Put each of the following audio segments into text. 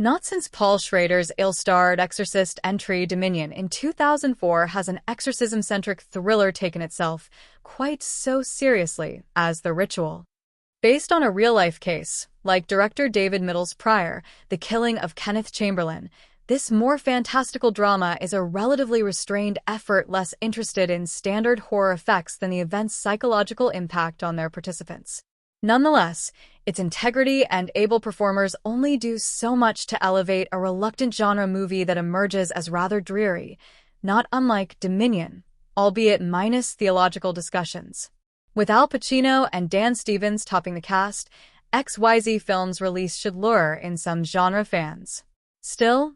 Not since Paul Schrader's ill-starred Exorcist entry Dominion in 2004 has an exorcism-centric thriller taken itself quite so seriously as The Ritual. Based on a real-life case, like director David Middle's prior, The Killing of Kenneth Chamberlain, this more fantastical drama is a relatively restrained effort less interested in standard horror effects than the event's psychological impact on their participants. Nonetheless, its integrity and able performers only do so much to elevate a reluctant genre movie that emerges as rather dreary, not unlike Dominion, albeit minus theological discussions. With Al Pacino and Dan Stevens topping the cast, XYZ Films' release should lure in some genre fans. Still,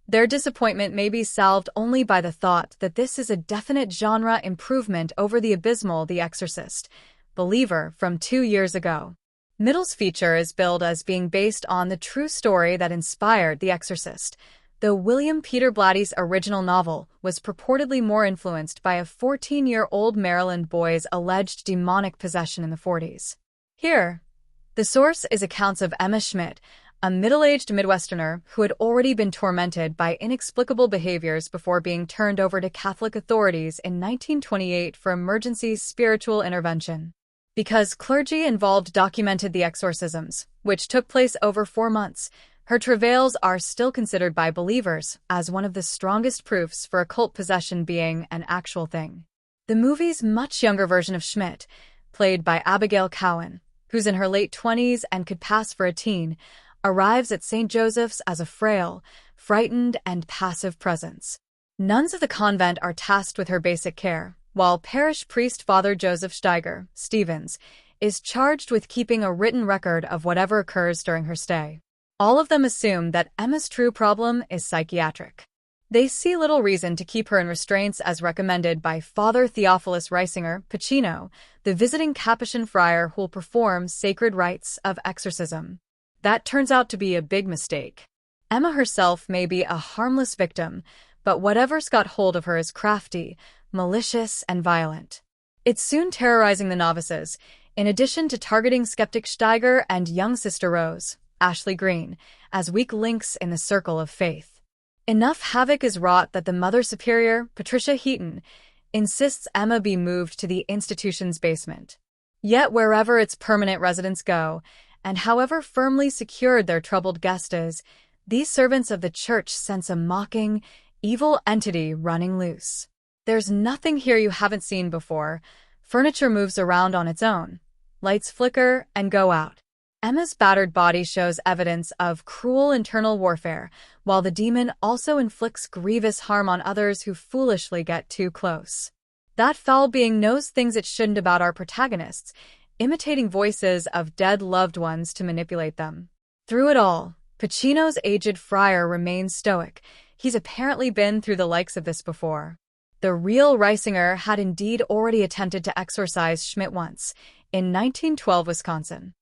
their disappointment may be salved only by the thought that this is a definite genre improvement over the abysmal The Exorcist, Believer from 2 years ago. Middle's feature is billed as being based on the true story that inspired The Exorcist, though William Peter Blatty's original novel was purportedly more influenced by a 14-year-old Maryland boy's alleged demonic possession in the 40s. Here, the source is accounts of Emma Schmidt, a middle-aged Midwesterner who had already been tormented by inexplicable behaviors before being turned over to Catholic authorities in 1928 for emergency spiritual intervention. Because clergy involved documented the exorcisms, which took place over 4 months, her travails are still considered by believers as one of the strongest proofs for occult possession being an actual thing. The movie's much younger version of Schmidt, played by Abigail Cowan, who's in her late 20s and could pass for a teen, arrives at St. Joseph's as a frail, frightened, and passive presence. Nuns of the convent are tasked with her basic care, while parish priest Father Joseph Steiger, Stevens, is charged with keeping a written record of whatever occurs during her stay. All of them assume that Emma's true problem is psychiatric. They see little reason to keep her in restraints as recommended by Father Theophilus Reisinger, Pacino, the visiting Capuchin friar who will perform sacred rites of exorcism. That turns out to be a big mistake. Emma herself may be a harmless victim, but whatever's got hold of her is crafty, malicious, and violent. It's soon terrorizing the novices, in addition to targeting skeptic Steiger and young Sister Rose, Ashley Green, as weak links in the circle of faith. Enough havoc is wrought that the Mother Superior, Patricia Heaton, insists Emma be moved to the institution's basement. Yet wherever its permanent residents go, and however firmly secured their troubled guest is, these servants of the church sense a mocking, evil entity running loose. There's nothing here you haven't seen before. Furniture moves around on its own. Lights flicker and go out. Emma's battered body shows evidence of cruel internal warfare, while the demon also inflicts grievous harm on others who foolishly get too close. That foul being knows things it shouldn't about our protagonists, imitating voices of dead loved ones to manipulate them. Through it all, Pacino's aged friar remains stoic. He's apparently been through the likes of this before. The real Reisinger had indeed already attempted to exorcise Schmidt once, in 1912 Wisconsin.